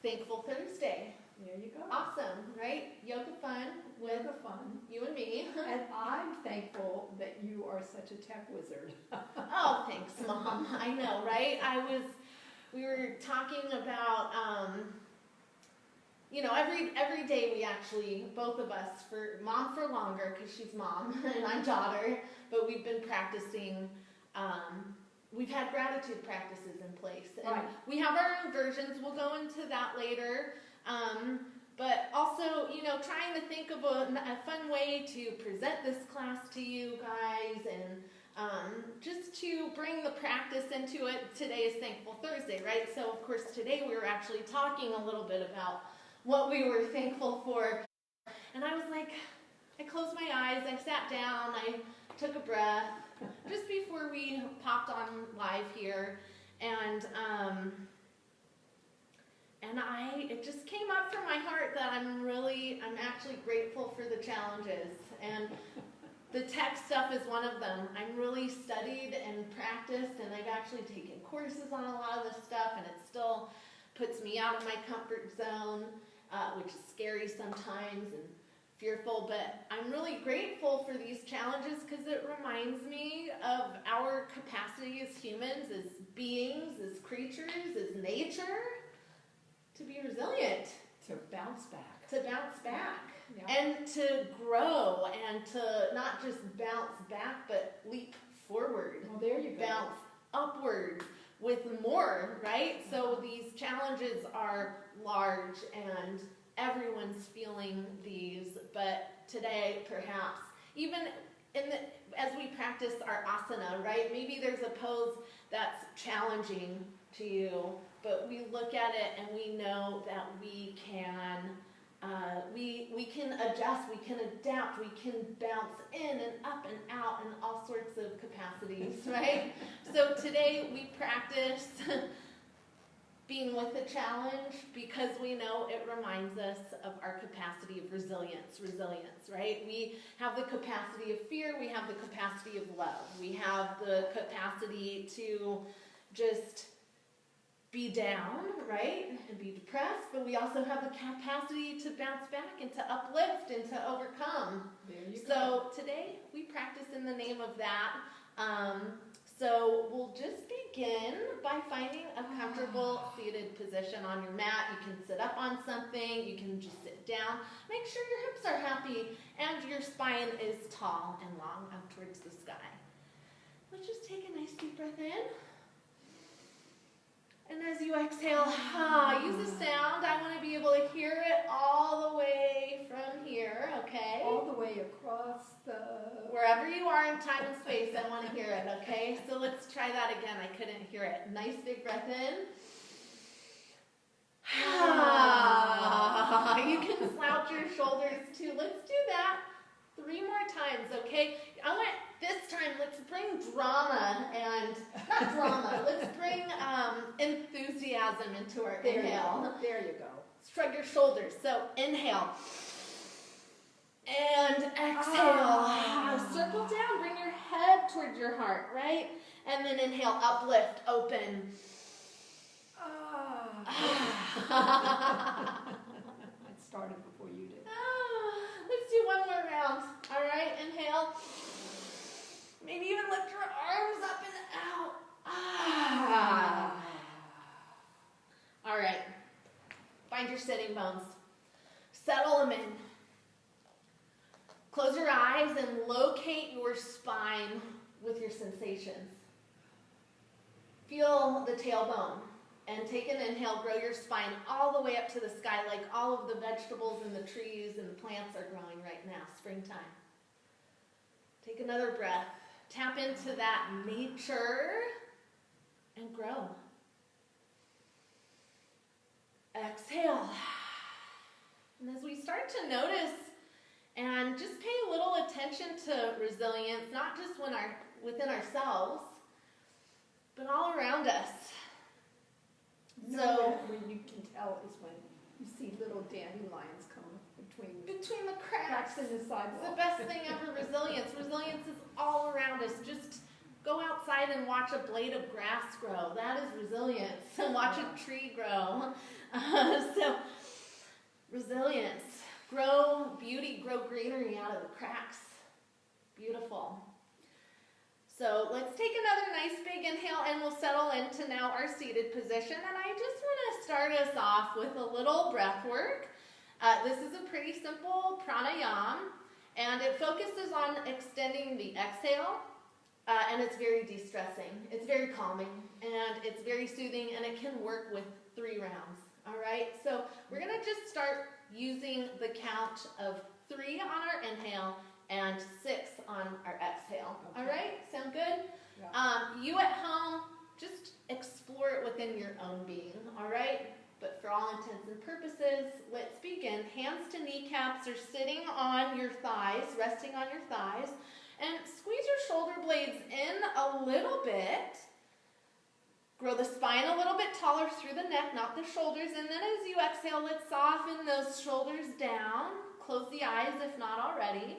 Thankful Thursday. There you go. Awesome, right? Yoga fun with Yoga fun. you and me. And I'm thankful that you are such a tech wizard. Oh, thanks, Mom. I know, right? We were talking about, every day we actually, both of us, Mom for longer because she's mom and I'm daughter, but we've been practicing, we've had gratitude practices in place. And right. We have our own versions. We'll go into that later. But also, trying to think of a fun way to present this class to you guys and just to bring the practice into it. Today is Thankful Thursday, right? So, of course, today we were actually talking a little bit about what we were thankful for. And I was like, I closed my eyes, I sat down, I took a breath just before we popped on live here. And it just came up from my heart that I'm actually grateful for the challenges. And the tech stuff is one of them. I'm really studied and practiced, and I've actually taken courses on a lot of this stuff, and it still puts me out of my comfort zone, which is scary sometimes and fearful, but I'm really grateful for these challenges because it reminds me of our capacity as humans, as beings, as creatures, as nature, to be resilient. To bounce back. Yeah. And to grow, and to not just bounce back, but leap forward. Well, there you go. Bounce upward with more, right? So these challenges are large, and everyone's feeling these, but today, perhaps, even as we practice our asana, right? Maybe there's a pose that's challenging to you, but we look at it and we know that we can adjust, we can adapt, we can bounce in and up and out in all sorts of capacities, right? So today we practice being with the challenge because we know it reminds us of our capacity of resilience, right? We have the capacity of fear, we have the capacity of love, we have the capacity to just be down, right, and be depressed, but we also have the capacity to bounce back and to uplift and to overcome. There you go. So today we practice in the name of that. So we'll just begin by finding a comfortable seated position on your mat. You can sit up on something, you can just sit down. Make sure your hips are happy and your spine is tall and long up towards the sky. Let's just take a nice deep breath in. And as you exhale, use a sound. I want to be able to hear it all the way from here, okay? All the way across wherever you are in time and space, I want to hear it, okay? So let's try that again. I couldn't hear it. Nice big breath in. You can slouch your shoulders too. Let's do that 3 more times, okay? This time, let's bring let's bring enthusiasm into our inhale. There you go. Shrug your shoulders. So inhale. And exhale. Circle down, bring your head towards your heart, right? And then inhale, uplift, open. It started before you did. Let's do one more round. All right, inhale. Maybe even lift your arms up and out. All right. Find your sitting bones. Settle them in. Close your eyes and locate your spine with your sensations. Feel the tailbone. And take an inhale, grow your spine all the way up to the sky like all of the vegetables and the trees and the plants are growing right now, springtime. Take another breath. Tap into that nature and grow. Exhale. And as we start to notice and just pay a little attention to resilience, not just within ourselves, but all around us. When you can tell is when you see little dandelions come between the cracks in the sidewalk. It's the best thing ever, resilience. Resilience is all around us. Just go outside and watch a blade of grass grow. That is resilience. So watch a tree grow. So resilience. Grow beauty, grow greenery out of the cracks. Beautiful. So let's take another nice big inhale and we'll settle into now our seated position. And I just want to start us off with a little breath work. This is a pretty simple pranayama, and it focuses on extending the exhale, and it's very de-stressing. It's very calming, and it's very soothing, and it can work with 3 rounds. All right, so we're going to just start using the count of 3 on our inhale and 6 on our exhale. Okay. All right, sound good? Yeah. You at home, just explore it within your own being, all right? But for all intents and purposes, let's begin. Hands to kneecaps are sitting on your thighs, resting on your thighs, and squeeze your shoulder blades in a little bit. Grow the spine a little bit taller through the neck, not the shoulders. And then as you exhale, let's soften those shoulders down. Close the eyes if not already.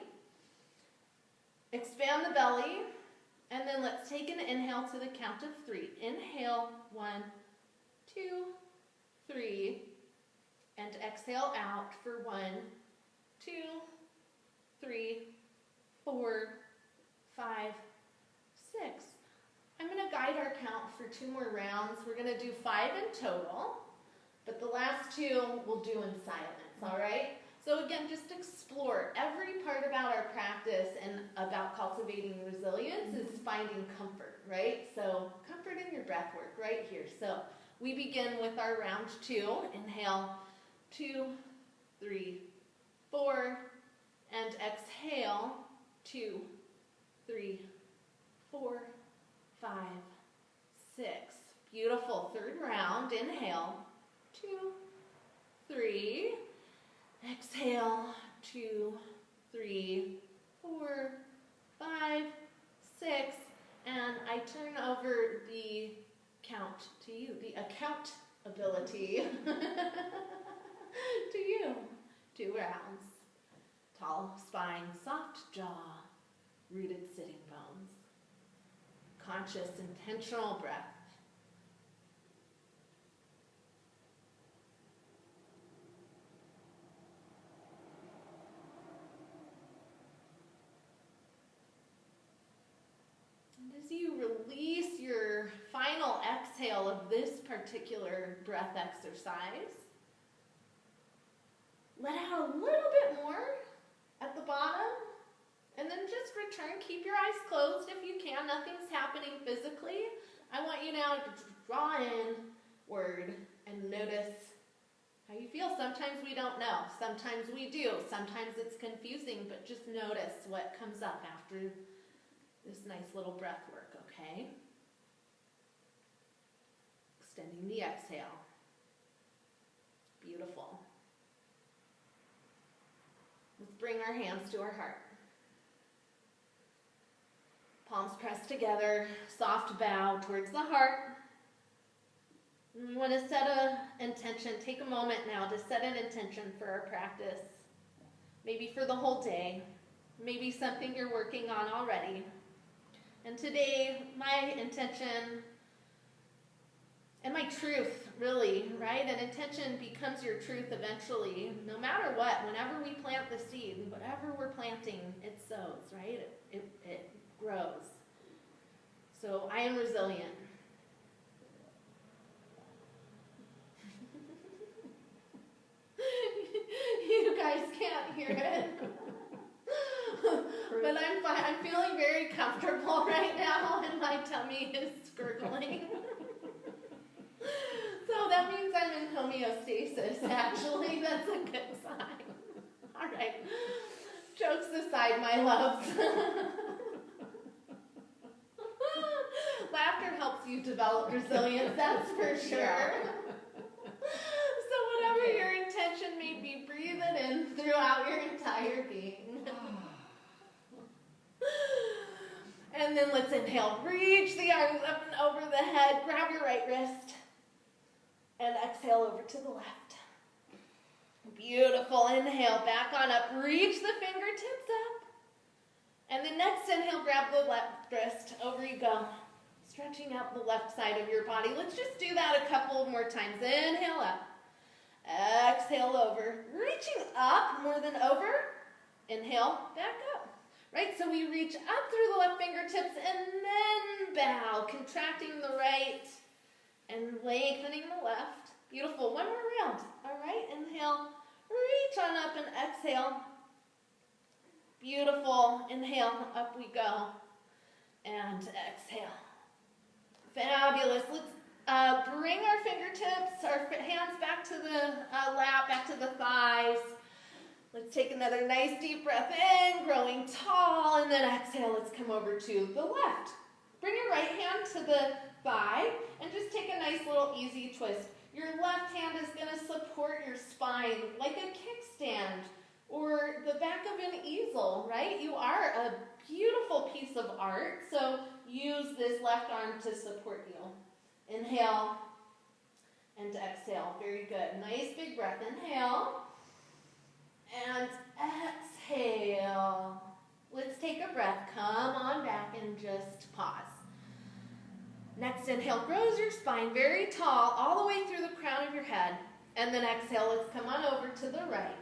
Expand the belly. And then let's take an inhale to the count of 3. Inhale, 1, 2, 3. And exhale out for 1, 2, 3, 4, 5, 6. I'm going to guide our count for 2 more rounds. We're going to do 5 in total, but the last 2 we'll do in silence, all right? So again, just explore. Every part about our practice and about cultivating resilience is finding comfort, right? So comfort in your breath work right here. So we begin with our round 2. Inhale, 2, 3, 4, and exhale, 2, 3, 4, 5, 6. Beautiful. 3rd round. Inhale. 2, 3. Exhale. 2, 3, 4, 5, 6. And I turn over the count to you, the accountability to you. 2 rounds. Tall spine, soft jaw, rooted sitting bones. Conscious, intentional breath. And as you release your final exhale of this particular breath exercise, let out a little bit more at the bottom. And then just return, keep your eyes closed if you can, nothing's happening physically. I want you now to draw inward and notice how you feel. Sometimes we don't know, sometimes we do, sometimes it's confusing, but just notice what comes up after this nice little breath work, okay? Extending the exhale. Beautiful. Let's bring our hands to our heart. Palms pressed together, soft bow towards the heart. And we want to set an intention. Take a moment now to set an intention for our practice. Maybe for the whole day. Maybe something you're working on already. And today, my intention and my truth, really, right? An intention becomes your truth eventually. No matter what, whenever we plant the seed, whatever we're planting, it sows, right? It grows. So I am resilient. You guys can't hear it. But I'm fine. I'm feeling very comfortable right now and my tummy is gurgling. So that means I'm in homeostasis, actually. That's a good sign. All right. Jokes aside, my loves. Laughter helps you develop resilience, that's for sure. So whatever your intention may be, breathe it in throughout your entire being. And then let's inhale. Reach the arms up and over the head. Grab your right wrist. And exhale over to the left. Beautiful. Inhale, back on up. Reach the fingertips up. And the next inhale, grab the left wrist. Over you go. Stretching out the left side of your body. Let's just do that a couple more times. Inhale up. Exhale over. Reaching up more than over. Inhale, back up. Right, so we reach up through the left fingertips and then bow, contracting the right and lengthening the left. Beautiful. One more round. All right, inhale, reach on up and exhale. Beautiful. Inhale, up we go. And exhale. Fabulous. Let's bring our fingertips, our hands back to the lap, back to the thighs. Let's take another nice deep breath in, growing tall, and then exhale. Let's come over to the left. Bring your right hand to the thigh and just take a nice little easy twist. Your left hand is going to support your spine like a kickstand or the back of an easel, right? You are a beautiful piece of art, so use this left arm to support you. Inhale and exhale. Very good. Nice big breath. Inhale and exhale. Let's take a breath. Come on back and just pause. Next inhale, grows your spine very tall all the way through the crown of your head. And then exhale, let's come on over to the right.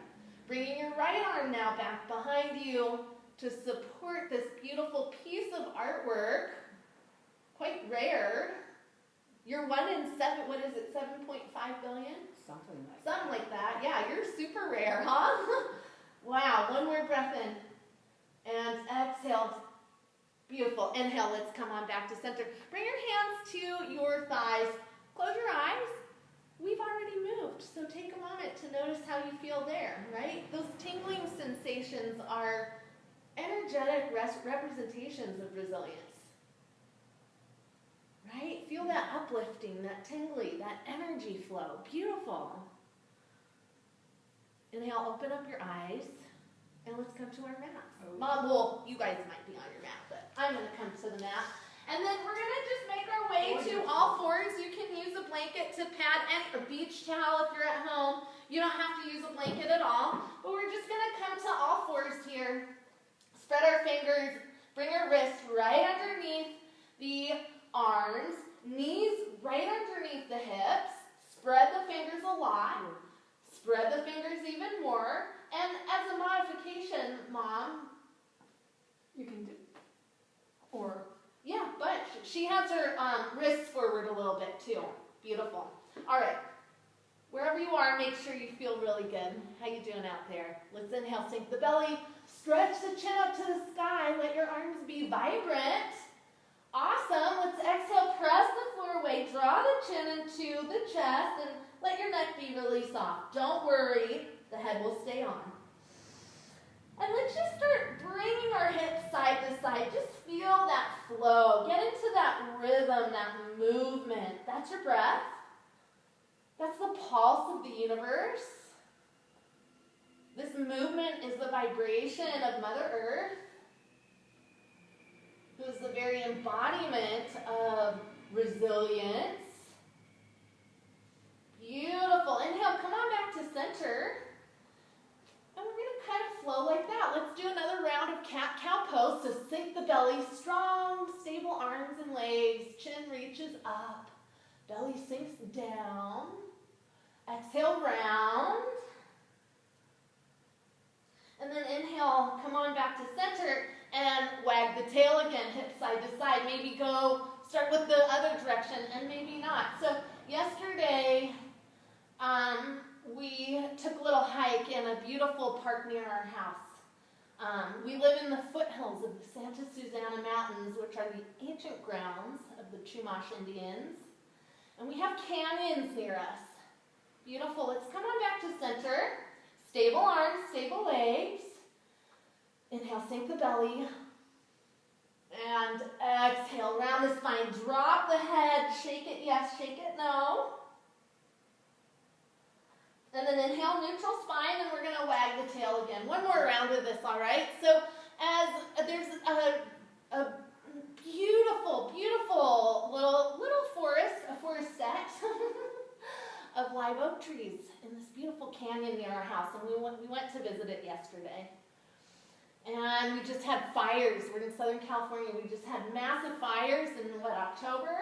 Bringing your right arm now back behind you to support this beautiful piece of artwork. Quite rare. You're 1 in 7, what is it, 7.5 billion? Something like that. Yeah, you're super rare, huh? Wow, one more breath in. And exhale. Beautiful. Inhale, let's come on back to center. Bring your hands to your thighs. Close your eyes. We've already moved, so take a moment to notice how you feel there, right? Those tingling sensations are energetic representations of resilience. Right? Feel that uplifting, that tingly, that energy flow. Beautiful. Inhale, open up your eyes, and let's come to our mats. Mom, well, you guys might be on your mat, but I'm going to come to the mat. And then we're going to just make our way to all fours. You can use a blanket to pad a beach towel if you're at home. You don't have to use a blanket at all. But we're just going to come to all fours here. Spread our fingers. Bring our wrists right underneath the arms. Knees right underneath the hips. Spread the fingers a lot. Spread the fingers even more. And as a modification, Mom, You can do, or yeah, but she has her wrists forward a little bit too. Beautiful. All right. Wherever you are, make sure you feel really good. How you doing out there? Let's inhale, sink the belly. Stretch the chin up to the sky. Let your arms be vibrant. Awesome. Let's exhale, press the floor away. Draw the chin into the chest and let your neck be really soft. Don't worry. The head will stay on. And let's just start bringing our hips side to side. Just feel that flow. Get into that rhythm, that movement. That's your breath. That's the pulse of the universe. This movement is the vibration of Mother Earth, who is the very embodiment of resilience. Beautiful. Inhale, come on back to center. And we're going to kind of flow like that. Let's do another round of cat-cow pose. So sink the belly, strong, stable arms and legs. Chin reaches up. Belly sinks down. Exhale, round. And then inhale, come on back to center and wag the tail again, hips side to side. Maybe go, start with the other direction and maybe not. So yesterday, we took a little hike in a beautiful park near our house. We live in the foothills of the Santa Susana Mountains, which are the ancient grounds of the Chumash Indians. And we have canyons near us. Beautiful. Let's come on back to center. Stable arms, stable legs. Inhale, sink the belly. And exhale, round the spine. Drop the head. Shake it yes, shake it no. And then inhale, neutral spine, and we're going to wag the tail again. One more round of this, all right? So as there's a beautiful, beautiful little forest, a forestette of live oak trees in this beautiful canyon near our house, and we went to visit it yesterday. And we just had fires. We're in Southern California. We just had massive fires in, October?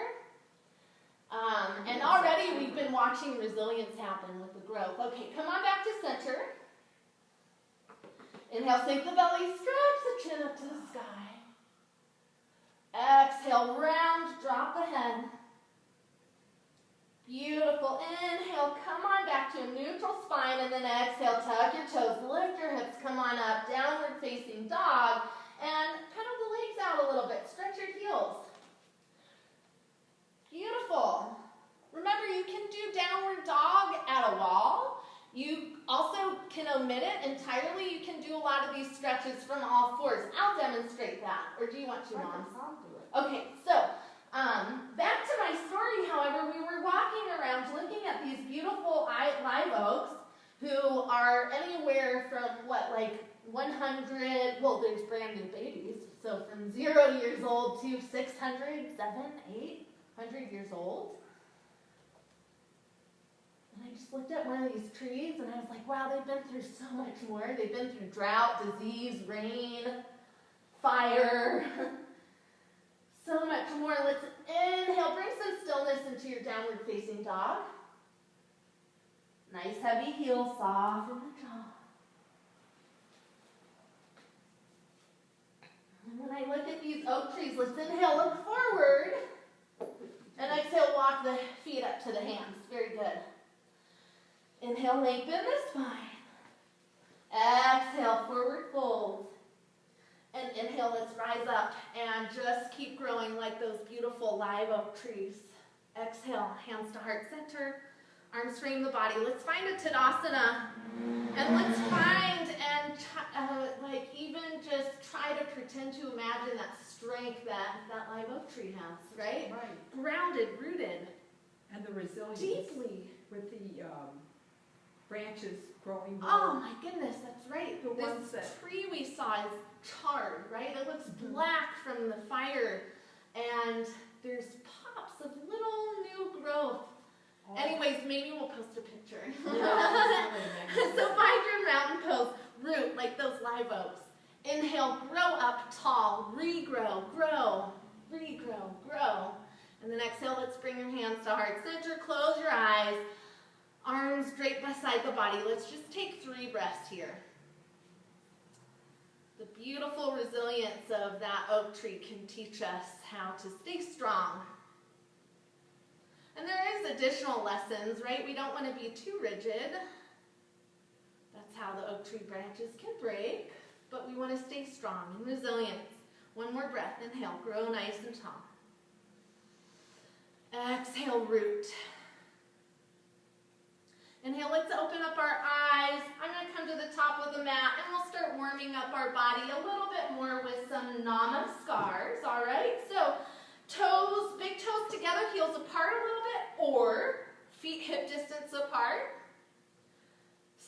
And already we've been watching resilience happen with the growth. Okay, come on back to center. Inhale, sink the belly, stretch the chin up to the sky. Exhale, round, drop the head. Beautiful. Inhale, come on back to a neutral spine, and then exhale, tuck your toes, lift your hips, come on up, downward facing dog, and pedal the legs out a little bit. Stretch your heels. Beautiful. Remember, you can do downward dog at a wall. You also can omit it entirely. You can do a lot of these stretches from all fours. I'll demonstrate that. Or do you want to, Mom? I'll do it. Okay, so back to my story, however, we were walking around looking at these beautiful live oaks who are anywhere from, like 100, well, there's brand new babies, so from 0 years old to 600, 700, 800 years old. And I just looked at one of these trees and I was like, wow, they've been through so much more. They've been through drought, disease, rain, fire, so much more. Let's inhale, bring some stillness into your downward facing dog. Nice heavy heel, soften the jaw. And when I look at these oak trees, let's inhale, look forward. And exhale, walk the feet up to the hands. Very good. Inhale, lengthen the spine. Exhale, forward fold. And inhale, let's rise up and just keep growing like those beautiful live oak trees. Exhale, hands to heart center, arms frame the body. Let's find a Tadasana. And let's find and even just try to pretend to imagine that strength that live oak tree has, right? Right. Grounded, rooted. And the resilience. Deeply. With the branches growing more. Oh my goodness, that's right. The ones this that- tree we saw is charred, right? It looks black from the fire, and there's pops of little new growth. Oh. Anyways, maybe we'll post a picture. Yeah, So find your mountain pose, root like those live oaks. Inhale, grow up tall, regrow, grow, regrow, grow. And then exhale, let's bring your hands to heart center, close your eyes. Arms straight beside the body. Let's just take 3 breaths here. The beautiful resilience of that oak tree can teach us how to stay strong. And there is additional lessons, right? We don't want to be too rigid. That's how the oak tree branches can break. But we want to stay strong and resilient. One more breath. Inhale, grow nice and tall. Exhale, root. Inhale, let's open up our eyes. I'm going to come to the top of the mat and we'll start warming up our body a little bit more with some namascars, all right? So toes, big toes together, heels apart a little bit, or feet hip distance apart.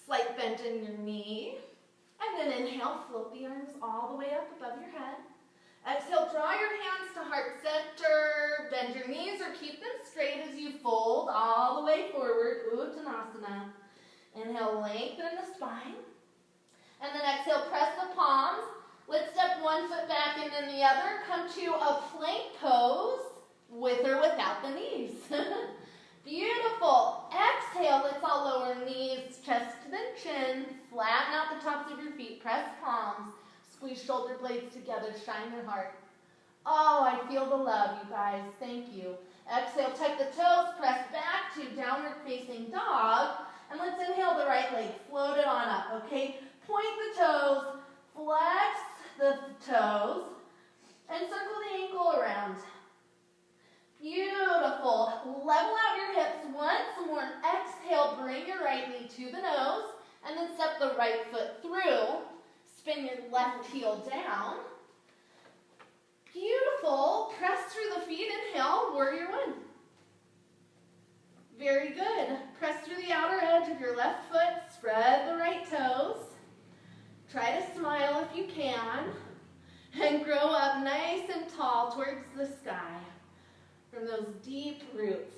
Slight bend in your knee. And then inhale, float the arms all the way up above your head. Exhale, draw your hands to heart center. Bend your knees or keep them straight as you fold all the way forward. Uttanasana. Inhale, lengthen the spine. And then exhale, press the palms. Let's step one foot back and then the other. Come to a plank pose with or without the knees. Beautiful. Exhale, let's all lower knees, chest to the chin. Flatten out the tops of your feet. Press palms. Squeeze shoulder blades together, shine your heart. Oh, I feel the love, you guys. Thank you. Exhale, tuck the toes, press back to downward facing dog. And let's inhale the right leg, float it on up, okay? Point the toes, flex the toes, and circle the ankle around. Beautiful. Level out your hips once more. Exhale, bring your right knee to the nose, and then step the right foot through. Spin your left heel down. Beautiful. Press through the feet. Inhale, warrior one. Very good. Press through the outer edge of your left foot. Spread the right toes. Try to smile if you can. And grow up nice and tall towards the sky from those deep roots.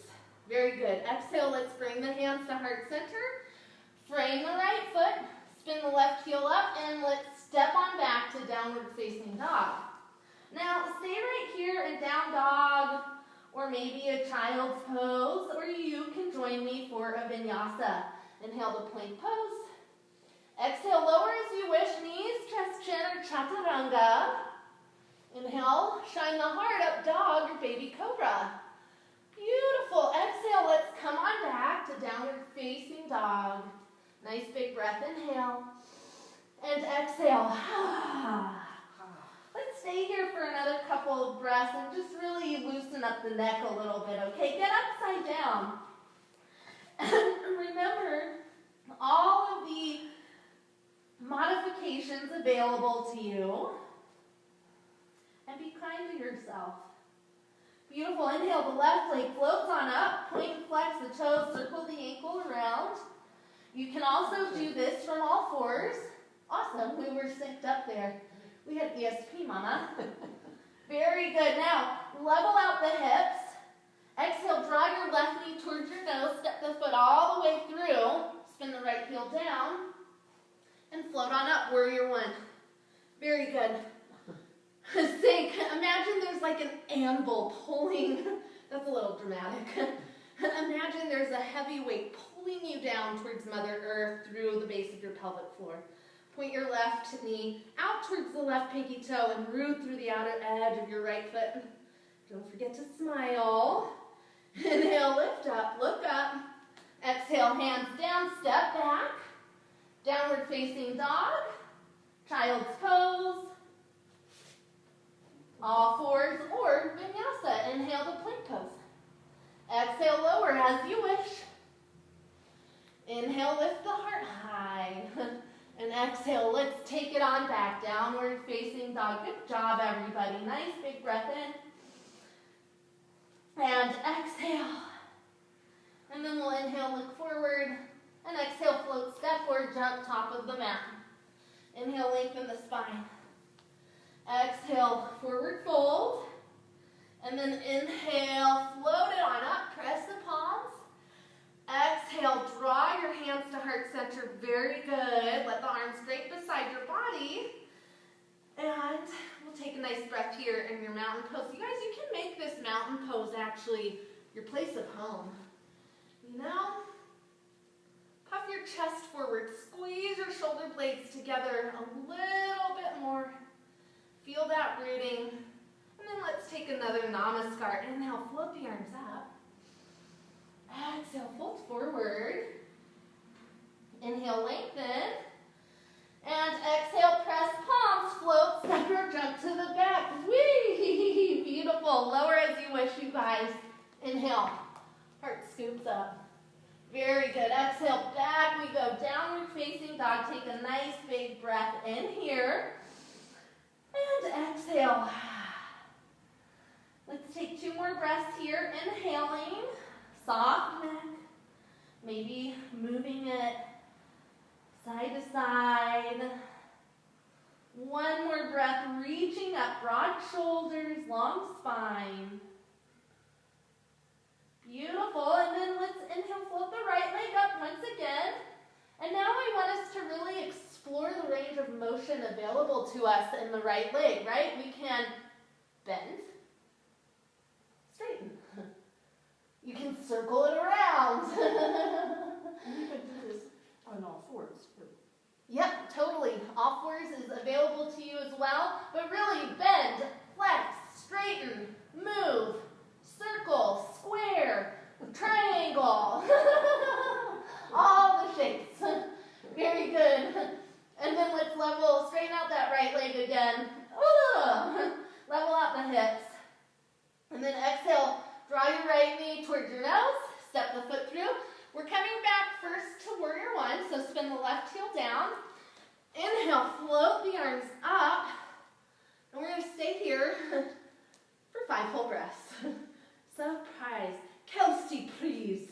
Very good. Exhale, let's bring the hands to heart center. Frame the right foot. Spin the left heel up and let's step on back to down. downward facing dog. Now stay right here in down dog, or maybe a child's pose, or you can join me for a vinyasa. Inhale to plank pose. Exhale, lower as you wish, knees, chest, chin, or chaturanga. Inhale, shine the heart up, dog, or baby cobra. Beautiful. Exhale, let's come on back to downward facing dog. Nice big breath, inhale. And exhale. Let's stay here for another couple of breaths and just really loosen up the neck a little bit, okay? Get upside down. And remember all of the modifications available to you. And be kind to yourself. Beautiful. Inhale, the left leg floats on up. Point and flex the toes, circle the ankle around. You can also do this from all fours. Awesome. We were synced up there. We had ESP, Mama. Very good. Now, level out the hips. Exhale, draw your left knee towards your nose. Step the foot all the way through. Spin the right heel down. And float on up, warrior one. Very good. Sink. Imagine there's like an anvil pulling. That's a little dramatic. Imagine there's a heavy weight pulling you down towards Mother Earth through the base of your pelvic floor. Point your left knee out towards the left pinky toe and root through the outer edge of your right foot. Don't forget to smile. Inhale, lift up, look up. Exhale, hands down, step back. Downward facing dog. Child's pose. All fours or vinyasa. Inhale to plank pose. Exhale, lower as you wish. Inhale, lift the heart high. And exhale, let's take it on back. Downward facing dog. Good job, everybody. Nice big breath in. And exhale. And then we'll inhale, look forward. And exhale, float, step, or jump top of the mat. Inhale, lengthen the spine. Exhale, forward fold. And then inhale, float it on up, press the palms. Exhale, draw your hands to heart center. Very good. Let the arms drape beside your body. And we'll take a nice breath here in your mountain pose. You guys, you can make this mountain pose actually your place of home. You know? Puff your chest forward. Squeeze your shoulder blades together a little bit more. Feel that rooting. And then let's take another namaskar. Inhale, float the arms up. Exhale, fold forward. Inhale, lengthen. And exhale, press palms, float, step or jump to the back. Whee! Beautiful. Lower as you wish, you guys. Inhale, heart scoops up. Very good. Exhale, back we go. Downward facing dog. Take a nice big breath in here. And exhale. Let's take 2 more breaths here. Inhaling, soft neck. Maybe moving it side to side. 1 more breath, reaching up, broad shoulders, long spine. Beautiful, and then let's inhale, float the right leg up once again. And now I want us to really explore the range of motion available to us in the right leg, right? We can bend, straighten. You can circle it around. You can do this on all fours too. Yep, totally. All fours is available to you as well. But really, bend, flex, straighten, move, circle, square, triangle. All the shapes. Very good. And then let's level, straighten out that right leg again. Level out the hips. And then exhale, draw your right knee towards your nose, step the foot through. We're coming back first to warrior one, so spin the left heel down. Inhale, float the arms up. And we're going to stay here for 5 whole breaths. Surprise. Kelsey, please.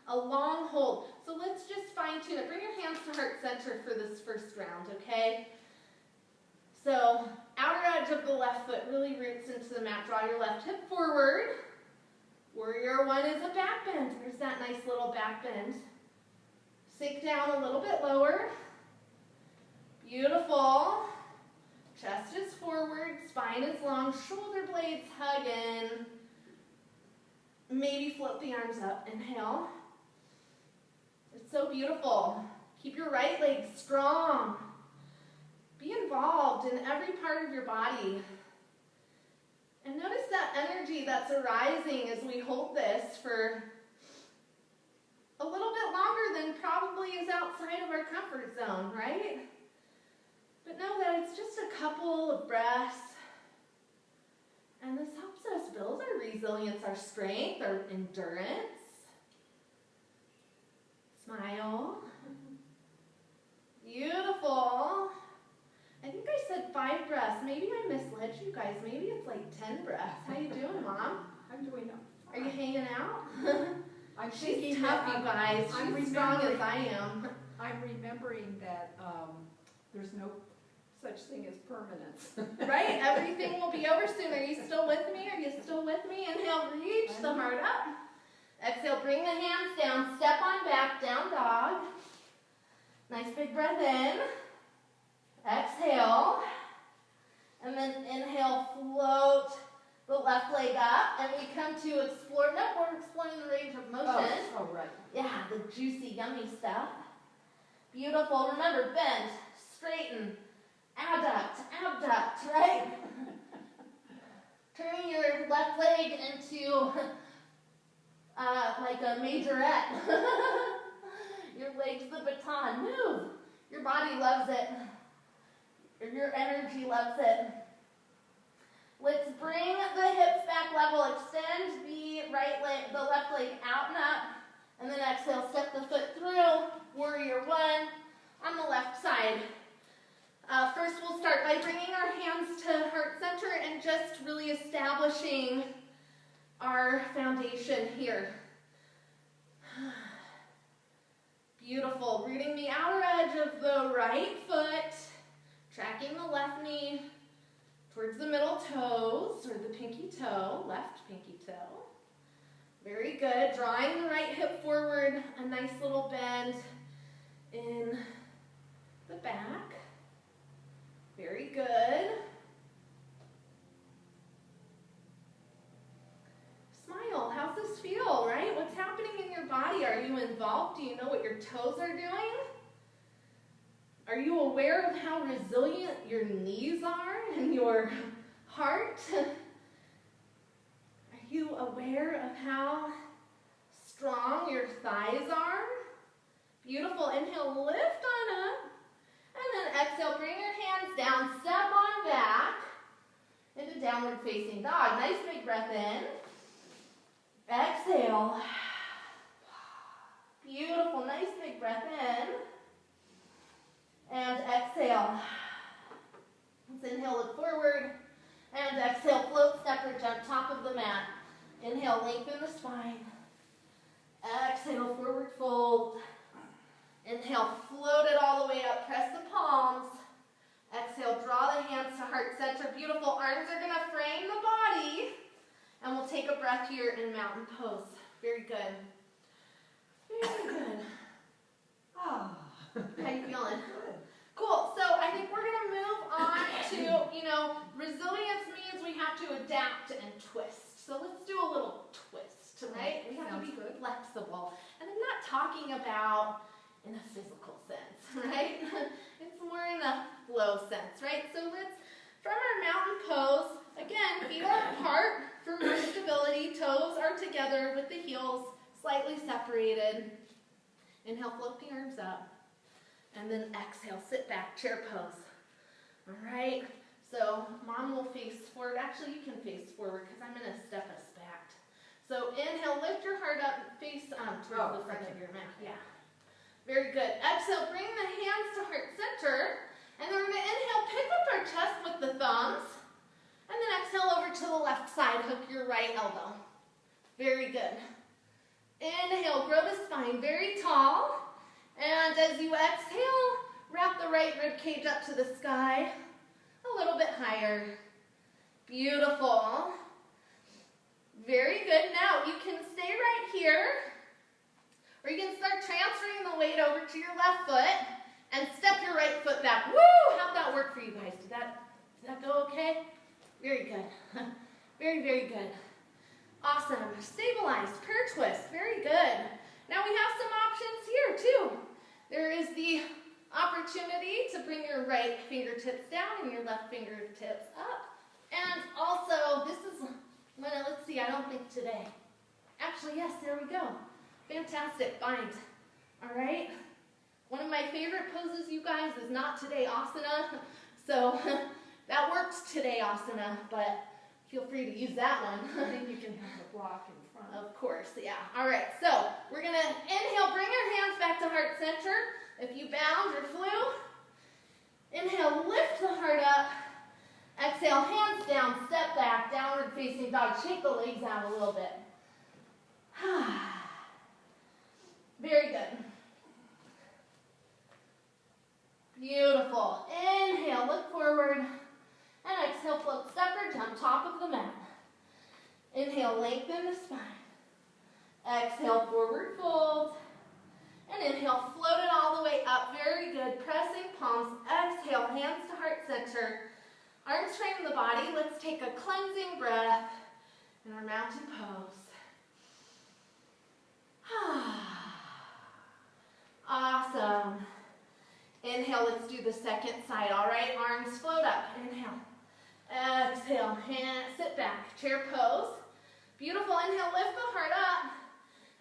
A long hold. So let's just fine tune it. Bring your hands to heart center for this first round, okay? So outer edge of the left foot really roots into the mat. Draw your left hip forward. Warrior one is a back bend. There's that nice little back bend. Sink down a little bit lower. Beautiful. Chest is spine is long, shoulder blades hug in. Maybe float the arms up. Inhale. It's so beautiful. Keep your right leg strong. Be involved in every part of your body. And notice that energy that's arising as we hold this for a little bit longer than probably is outside of our comfort zone, right? But know that it's just a couple of breaths. And this helps us build our resilience, our strength, our endurance. Smile. Beautiful. I think I said 5 breaths. Maybe I misled you guys. Maybe it's like 10 breaths. How you doing, Mom? I'm doing Are you hanging out? I'm She's thinking tough, that you guys. I'm She's strong as I am. I'm remembering that there's no such thing as permanence. Right? Everything will be over soon. Are you still with me? Are you still with me? Inhale, reach the heart up. Exhale, bring the hands down. Step on back, down dog. Nice big breath in. Exhale. And then inhale, float the left leg up. And we come to explore. Nope, we're exploring the range of motion. Oh, right. Yeah, the juicy, yummy stuff. Beautiful. Remember, bend, straighten, abduct, right? Turning your left leg into like a majorette. Your leg's the baton. Move. Your body loves it. Your energy loves it. Let's bring the hips back level. Extend the left leg out and up. And then exhale, step the foot through. Warrior 1 on the left side. First, we'll start by bringing our hands to heart center and just really establishing our foundation here. Beautiful. Rooting the outer edge of the right foot, tracking the left knee towards the middle toes, or the pinky toe, left pinky toe. Very good. Drawing the right hip forward, a nice little bend in the back. Very good. Smile. How's this feel, right? What's happening in your body? Are you involved? Do you know what your toes are doing? Are you aware of how resilient your knees are and your heart? Are you aware of how strong your thighs are? Beautiful. Inhale, lift on up. And then exhale, bring your hands down, step on back into downward facing dog. Nice big breath in. Exhale. Beautiful, nice big breath in. And exhale. Let's inhale, look forward. And exhale, float, step or jump, top of the mat. Inhale, lengthen the spine. Exhale, forward fold. Inhale, float it all the way up, press the palms. Exhale, draw the hands to heart center. Beautiful, arms are gonna frame the body. And we'll take a breath here in mountain pose. Very good. Very good. Ah. How you feeling? Good. Cool, so I think we're gonna move on to, resilience means we have to adapt and twist. So let's do a little twist, right? We have to be flexible. And I'm not talking about in a physical sense, right? It's more in a flow sense, right? So let's, from our mountain pose, again, feet are apart for more stability. Toes are together with the heels slightly separated. Inhale, float the arms up. And then exhale, sit back, chair pose. All right, so mom will face forward. Actually, you can face forward because I'm gonna step us back. So inhale, lift your heart up, face towards the front of your mat. Yeah. Very good. Exhale, bring the hands to heart center. And then we're going to inhale, pick up our chest with the thumbs. And then exhale over to the left side, hook your right elbow. Very good. Inhale, grow the spine very tall. And as you exhale, wrap the right rib cage up to the sky. A little bit higher. Beautiful. Very good. Now you can stay right here. Or you can start transferring the weight over to your left foot and step your right foot back. Woo! How'd that work for you guys? Did that go okay? Very good. Very, very good. Awesome. Stabilize, prayer twist. Very good. Now we have some options here too. There is the opportunity to bring your right fingertips down and your left fingertips up. And also, this is, let's see, I don't think today. Actually, yes, there we go. Fantastic, bind. All right. One of my favorite poses, you guys, is not today asana. So that works today asana, but feel free to use that one. Then you can have the block in front. Of course, yeah. All right, so we're going to inhale, bring your hands back to heart center. If you bound or flew, inhale, lift the heart up. Exhale, hands down, step back, downward facing dog. Shake the legs out a little bit. Very good. Beautiful. Inhale, look forward. And exhale, float stepper on top of the mat. Inhale, lengthen the spine. Exhale, forward fold. And inhale, float it all the way up. Very good. Pressing palms. Exhale, hands to heart center. Arms frame the body. Let's take a cleansing breath in our mountain pose. Awesome. Inhale, let's do the second side. All right, arms float up. Inhale. Exhale, sit back, chair pose. Beautiful. Inhale, lift the heart up.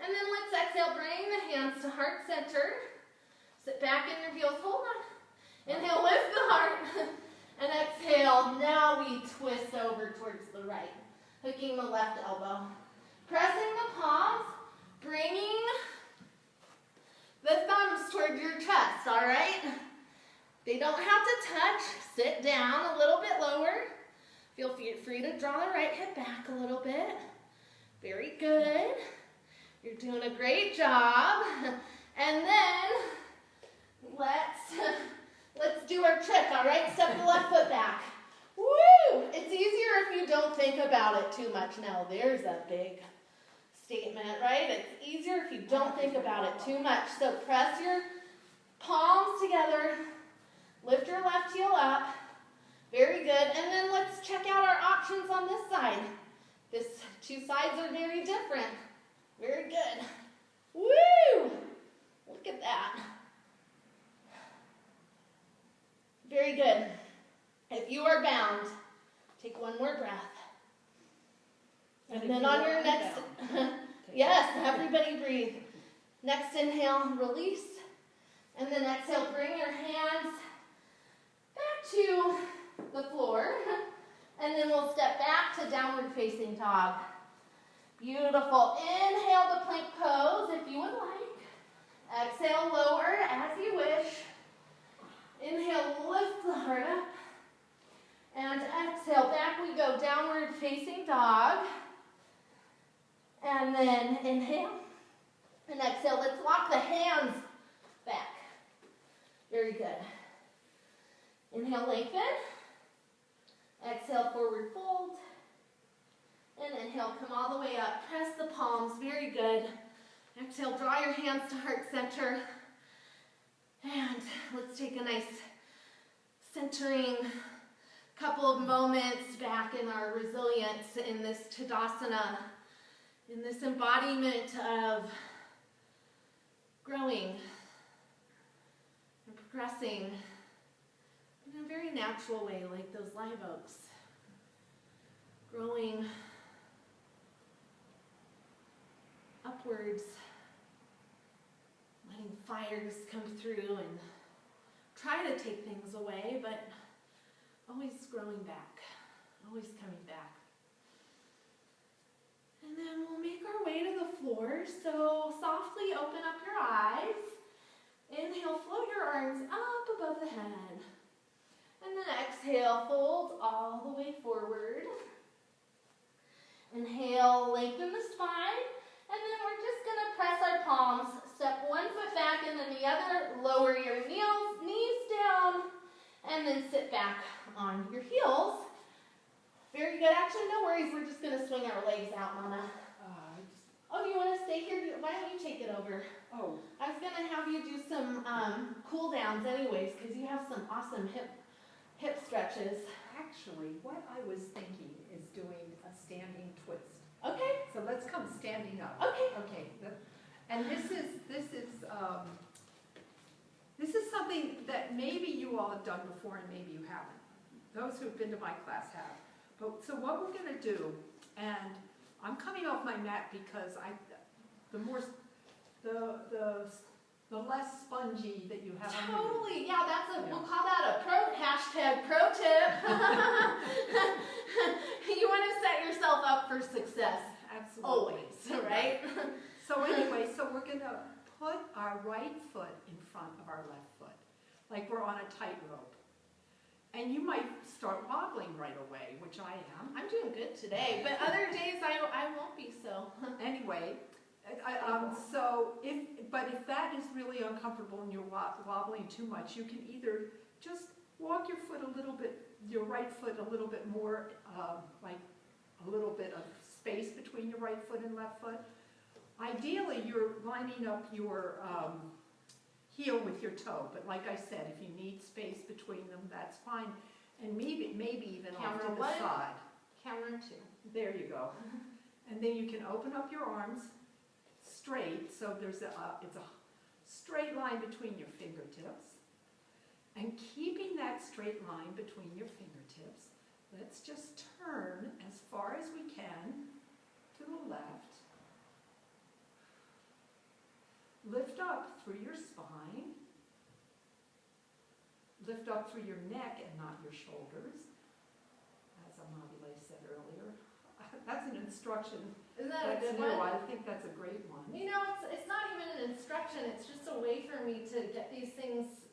And then let's exhale, bring the hands to heart center. Sit back in your heels, hold on. Inhale, lift the heart. And exhale, now we twist over towards the right. Hooking the left elbow. Pressing the palms, bringing the thumbs toward your chest, all right? They don't have to touch. Sit down a little bit lower. Feel free to draw the right hip back a little bit. Very good. You're doing a great job. And then let's do our trick, all right? Step the left foot back. Woo! It's easier if you don't think about it too much. Now, there's a big statement, right? It's easier if you don't think about it too much. So press your palms together. Lift your left heel up. Very good. And then let's check out our options on this side. These two sides are very different. Very good. Woo! Look at that. Very good. If you are bound, take one more breath. And then on your next, yes, everybody breathe. Next inhale, release. And then exhale, bring your hands back to the floor. And then we'll step back to downward facing dog. Beautiful. Inhale the plank pose if you would like. Exhale, lower as you wish. Inhale, lift the heart up. And exhale, back we go, downward facing dog. And then inhale. And exhale, let's walk the hands back. Very good. Inhale, lengthen. Exhale, forward fold. And inhale, come all the way up. Press the palms, very good. Exhale, draw your hands to heart center. And let's take a nice centering couple of moments back in our resilience in this Tadasana, in this embodiment of growing and progressing in a very natural way, like those live oaks. Growing upwards, letting fires come through and try to take things away, but always growing back, always coming back. And then we'll make our way to the floor. So softly open up your eyes. Inhale, float your arms up above the head. And then exhale, fold all the way forward. Inhale, lengthen the spine. And then we're just going to press our palms. Step one foot back and then the other. Lower your knees down. And then sit back on your heels. Very good. Actually, no worries. We're just going to swing our legs out, Mama. Oh, you want to stay here? Why don't you take it over? Oh. I was going to have you do some cool downs anyways, because you have some awesome hip stretches. actually, what I was thinking is doing a standing twist. Okay, So let's come standing up. okay. Okay, and this is something that maybe you all have done before and maybe you haven't. Those who've been to my class have. But so what we're gonna do, and I'm coming off my mat because the less spongy that you have on your Totally, yeah, Yeah. we'll call that a hashtag pro tip. You want to set yourself up for success, Absolutely. always, right? So anyway, so we're gonna put our right foot in front of our left foot, like we're on a tightrope. And you might start wobbling right away, which I am. I'm doing good today, but other days I won't be so. Anyway, but if that is really uncomfortable and you're wobbling too much, you can either just walk your foot a little bit, your right foot a little bit more, like a little bit of space between your right foot and left foot. Ideally, you're lining up your heel with your toe, but like I said, if you need space between them, that's fine. And maybe even off to Camera the one. side. Camera 2. There you go. And then you can open up your arms straight, so it's a straight line between your fingertips. And keeping that straight line between your fingertips, let's just turn as far as we can to the left. Lift up through your spine. Lift up through your neck and not your shoulders, as Amabile said earlier. That's an instruction. Isn't that a That's good new. one? I think that's a great one. You know, it's not even an instruction, it's just a way for me to get these things,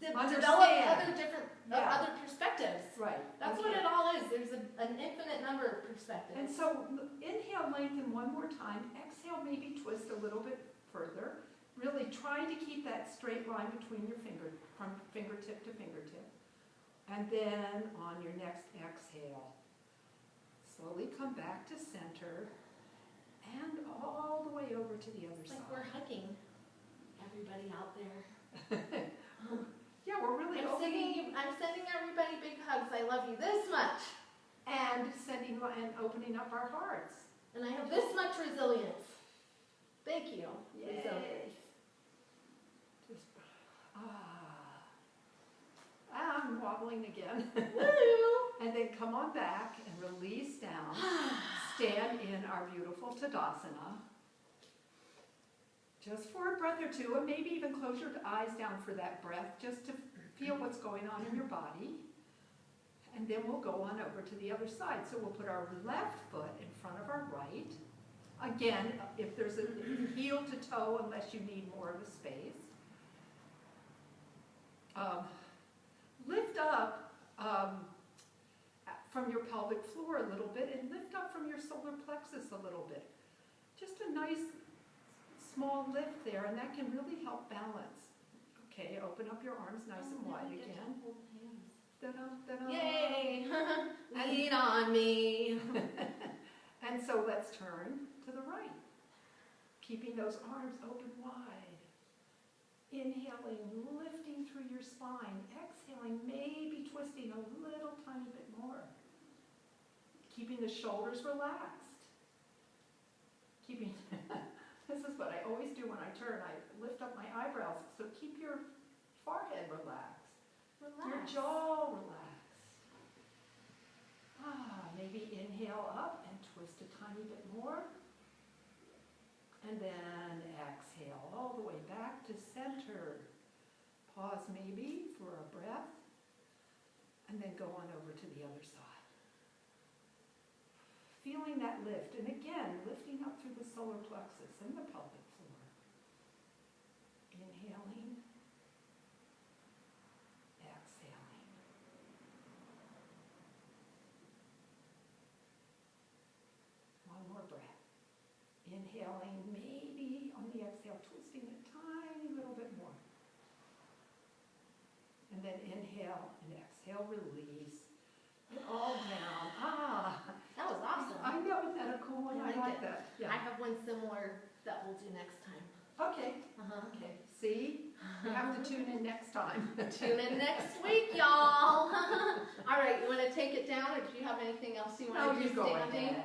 develop Understand. other different, Yeah. other perspectives. Right. That's what it all is, there's an infinite number of perspectives. And so inhale, lengthen one more time. Exhale, maybe twist a little bit further. Really trying to keep that straight line between your from fingertip to fingertip. And then on your next exhale, slowly come back to center and all the way over to the other It's side. like we're hugging everybody out there. Yeah, we're really I'm sending everybody big hugs, I love you this much. and opening up our hearts. And I have this much resilience. Thank you. Yay. Resilience. Just, I'm wobbling again. Woo! And then come on back and release down. Stand in our beautiful Tadasana. Just for a breath or two, and maybe even close your eyes down for that breath, just to feel what's going on in your body. And then we'll go on over to the other side. So we'll put our left foot in front of our right. Again, if there's a heel to toe, unless you need more of a space. Lift up from your pelvic floor a little bit, and lift up from your solar plexus a little bit. Just a nice small lift there, and that can really help balance. Okay, open up your arms nice and wide again. Da-dum, da-dum. Yay! Lean on me. And so let's turn to the right, keeping those arms open wide. Inhaling, lifting through your spine. Exhaling, maybe twisting a little tiny bit more. Keeping the shoulders relaxed. Keeping, this is what I always do when I turn. I lift up my eyebrows, so keep your forehead relaxed. Your jaw relaxed. Maybe inhale up and twist a tiny bit more. And then exhale all the way back to center. Pause maybe for a breath. And then go on over to the other side. Feeling that lift. And again, lifting up through the solar plexus and the pelvic floor. Inhaling. Exhaling. One more breath. Inhaling, maybe on the exhale, twisting a tiny little bit more. And then inhale and exhale, release. It all down. That was awesome. I know, isn't that a cool one? I I like like it. that. I Yeah. have one similar that we'll do next time. Okay. Uh-huh. Okay. See? You have to tune in next time. Tune in next week, y'all. All right, you want to take it down, or do you have anything else you want to do standing?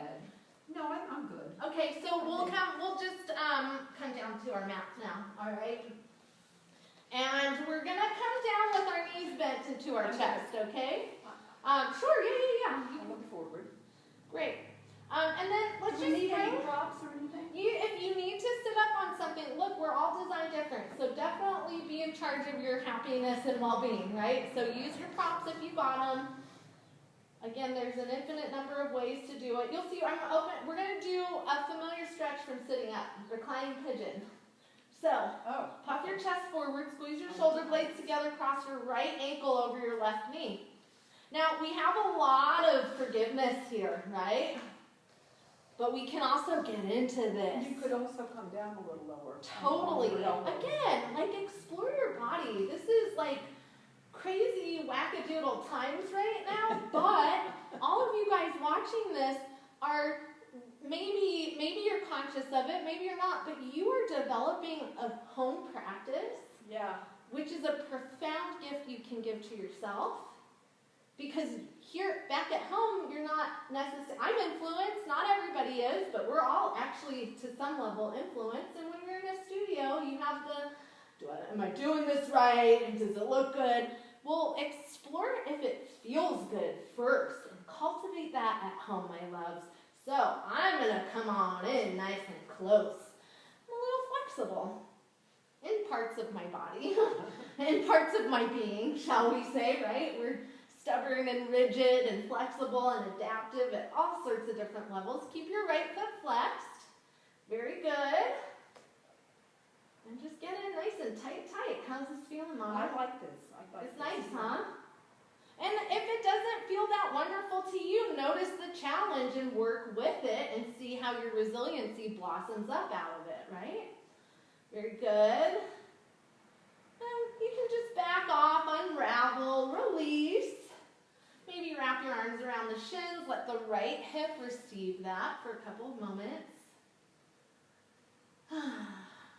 No, I'm good. Okay, so we'll just come down to our mats now, all right? And we're gonna come down with our knees bent into our chest, okay? Sure, yeah. I look forward. Great. And then let's Do just we need any go. props or anything? If you need to sit up on something, look, we're all designed different. So definitely be in charge of your happiness and well-being, right? So use your props if you got them. Again, there's an infinite number of ways to do it. You'll see I'm open. We're going to do a familiar stretch from sitting up, reclining pigeon. So, puff your chest forward, squeeze your shoulder blades together, cross your right ankle over your left knee. Now, we have a lot of forgiveness here, right? But we can also get into this. You could also come down a little lower. Totally. Again, like explore your body. This is like crazy wackadoodle times right now, but all of you guys watching this are maybe you're conscious of it, maybe you're not, but you are developing a home practice. Yeah. Which is a profound gift you can give to yourself. Because here, back at home, you're not necessarily, I'm influenced, not everybody is, but we're all actually, to some level, influenced. And when you're in a studio, you have am I doing this right? Does it look good? Well, explore if it feels good first, and cultivate that at home, my loves. So, I'm going to come on in nice and close. I'm a little flexible in parts of my body, in parts of my being, shall we say, right? We're stubborn and rigid and flexible and adaptive at all sorts of different levels. Keep your right foot flexed. Very good. And just get in nice and tight. How's this feeling, Mama? I like this. It's nice, huh? And if it doesn't feel that wonderful to you, notice the challenge and work with it and see how your resiliency blossoms up out of it, right? Very good. You can just back off, unravel, release. Maybe wrap your arms around the shins. Let the right hip receive that for a couple of moments.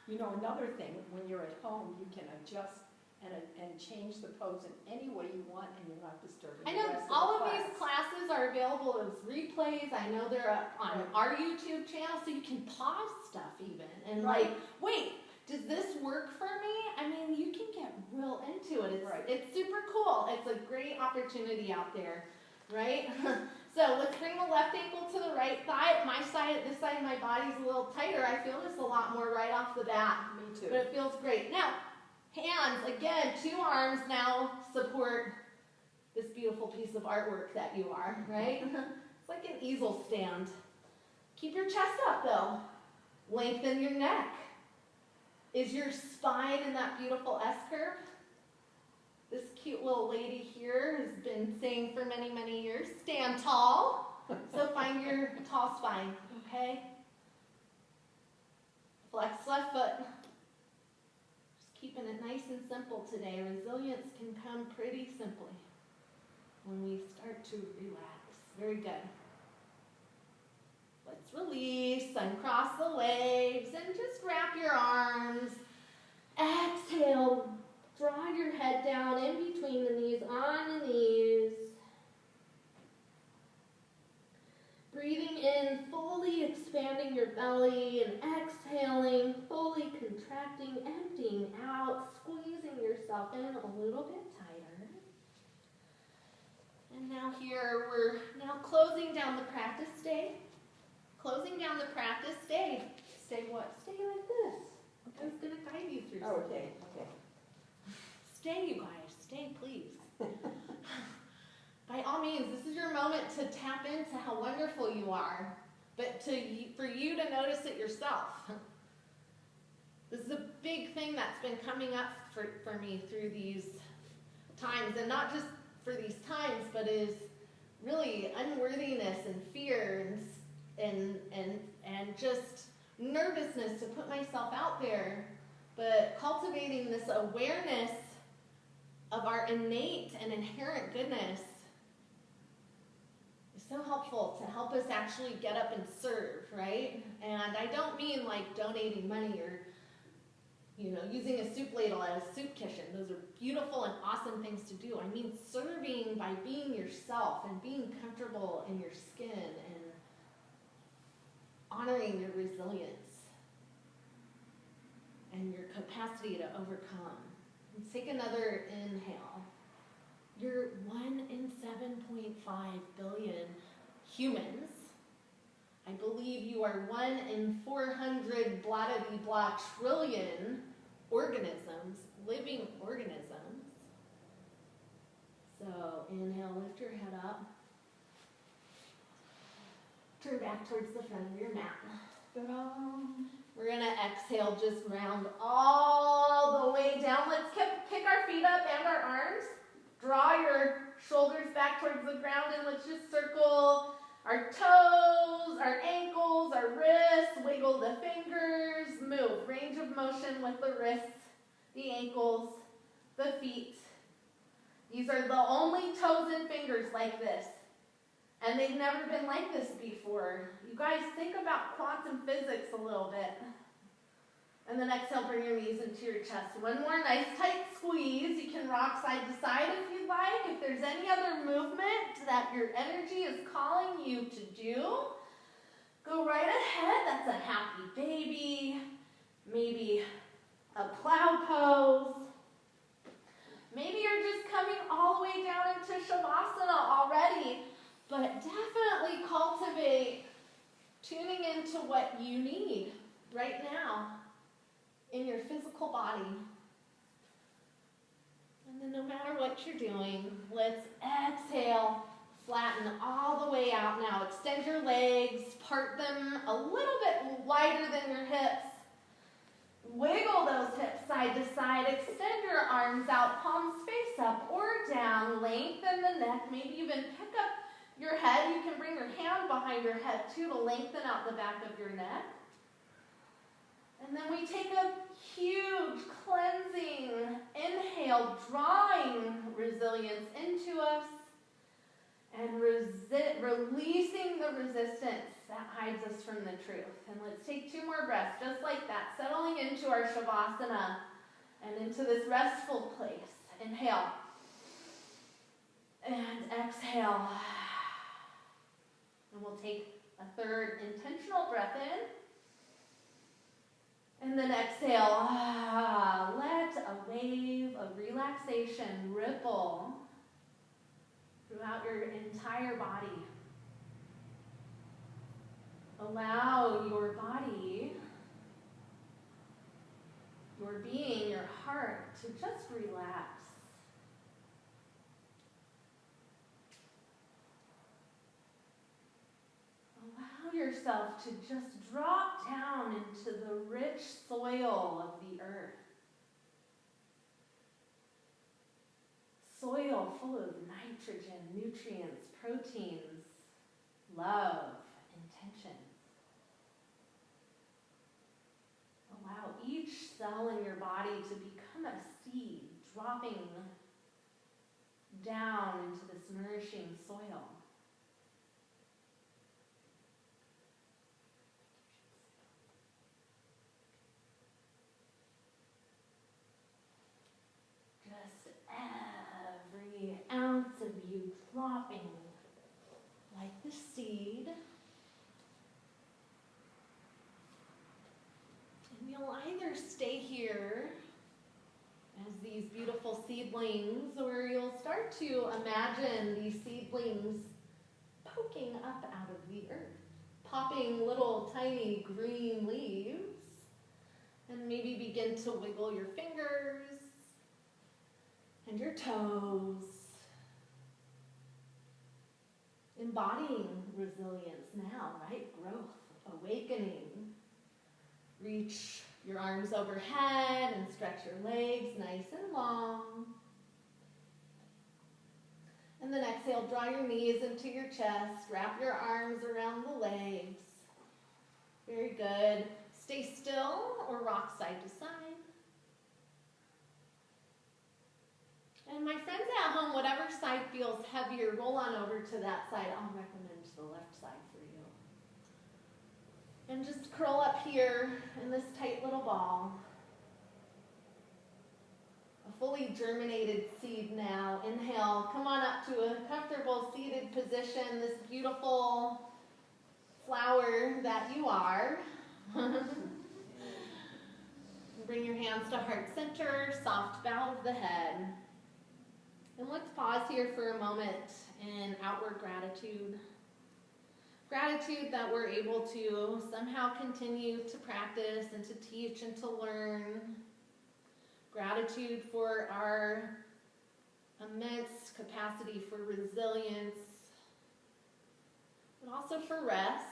You know, another thing, when you're at home, you can adjust and change the pose in any way you want, and you're not disturbing I the know rest all of the of these classes are available as replays. I know they're on our YouTube channel, so you can pause stuff even. And like, wait, does this work for me? I mean, you can get real into it. It's super cool. It's a great opportunity out there, right? So let's bring the left ankle to the right thigh. This side of my body's a little tighter. I feel this a lot more right off the bat. Me too. But it feels great. Now, hands, again, 2 arms now support this beautiful piece of artwork that you are, right? It's like an easel stand. Keep your chest up, though. Lengthen your neck. Is your spine in that beautiful S-curve? This cute little lady here has been saying for many, many years, stand tall. So find your tall spine, okay? Flex left foot. Just keeping it nice and simple today. Resilience can come pretty simply when we start to relax. Very good. Let's release, uncross the legs, and just wrap your arms. Exhale. Draw your head down in between the knees, on the knees. Breathing in, fully expanding your belly, and exhaling, fully contracting, emptying out, squeezing yourself in a little bit tighter. And now here, we're now closing down the practice. Stay. Closing down the practice. Stay. Stay what? Stay like this. Okay. I was going to guide you through something. Okay. Stay, you guys. Stay, please. By all means, this is your moment to tap into how wonderful you are, but for you to notice it yourself. This is a big thing that's been coming up for me through these times, and not just for these times, but is really unworthiness and fear and just nervousness to put myself out there, but cultivating this awareness of our innate and inherent goodness is so helpful to help us actually get up and serve, right? And I don't mean like donating money or using a soup ladle as a soup kitchen. Those are beautiful and awesome things to do. I mean, serving by being yourself and being comfortable in your skin and honoring your resilience and your capacity to overcome. And take another inhale. You're 1 in 7.5 billion humans. I believe you are 1 in 400 blah-de-blah trillion organisms, living organisms. So inhale, lift your head up. Turn back towards the front of your mat. We're going to exhale, just round all the way down. Let's kick our feet up and our arms. Draw your shoulders back towards the ground, and let's just circle our toes, our ankles, our wrists. Wiggle the fingers. Move. Range of motion with the wrists, the ankles, the feet. These are the only toes and fingers like this. And they've never been like this before. You guys think about quantum physics a little bit. And then exhale, bring your knees into your chest. One more nice tight squeeze. You can rock side to side if you'd like. If there's any other movement that your energy is calling you to do, go right ahead. That's a happy baby. Maybe a plow pose. Maybe you're just coming all the way down into Shavasana already. But definitely cultivate tuning into what you need right now in your physical body. And then no matter what you're doing, let's exhale, flatten all the way out now. Extend your legs, part them a little bit wider than your hips. Wiggle those hips side to side. Extend your arms out, palms face up or down. Lengthen the neck, maybe even pick up your head. You can bring your hand behind your head too to lengthen out the back of your neck. And then we take a huge cleansing inhale, drawing resilience into us and releasing the resistance that hides us from the truth. And let's take 2 more breaths just like that, settling into our Shavasana and into this restful place. Inhale and exhale. And we'll take a 3rd intentional breath in. And then exhale. Let a wave of relaxation ripple throughout your entire body. Allow your body, your being, your heart to just relax. Yourself to just drop down into the rich soil of the earth. Soil full of nitrogen, nutrients, proteins, love, intention. Allow each cell in your body to become a seed, dropping down into this nourishing soil. Ounce of you dropping like the seed. And you'll either stay here as these beautiful seedlings, or you'll start to imagine these seedlings poking up out of the earth, popping little tiny green leaves, and maybe begin to wiggle your fingers and your toes, embodying resilience now, right? Growth, awakening. Reach your arms overhead and stretch your legs nice and long. And then exhale, draw your knees into your chest, wrap your arms around the legs. Very good. Stay still or rock side to side. And my friends at home, whatever side feels heavier, roll on over to that side. I'll recommend the left side for you. And just curl up here in this tight little ball. fully germinated seed now. Inhale, come on up to a comfortable seated position, this beautiful flower that you are. Bring your hands to heart center, soft bow of the head. And let's pause here for a moment in outward gratitude. Gratitude that we're able to somehow continue to practice and to teach and to learn. Gratitude for our immense capacity for resilience, but also for rest.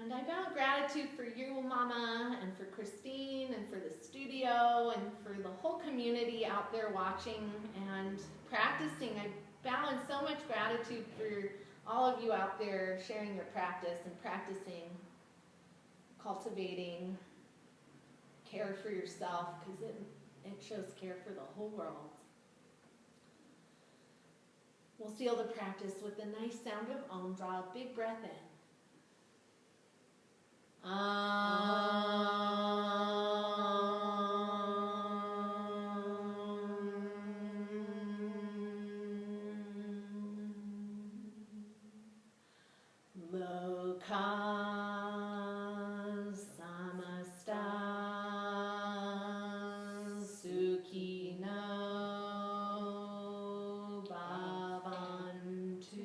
And I vow gratitude for you, Mama, and for Christine, and for the studio, and for the whole community out there watching and practicing. I vow in so much gratitude for all of you out there sharing your practice and practicing, cultivating care for yourself, because it shows care for the whole world. We'll seal the practice with the nice sound of Om. Draw a big breath in. Loka samasta sukhino bhavantu.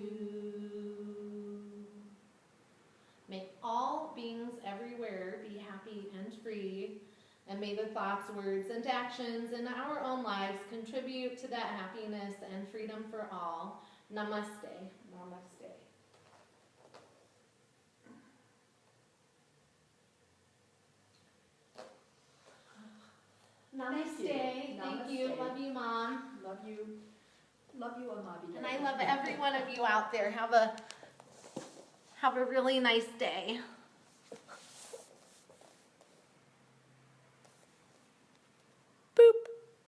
May all beings everywhere be happy and free, and may the thoughts, words, and actions in our own lives contribute to that happiness and freedom for all. Namaste. Namaste. Namaste. Thank you. Namaste. Love you, Mom. Love you. Love you, Amabile. And I love every one of you out there. Have a really nice day.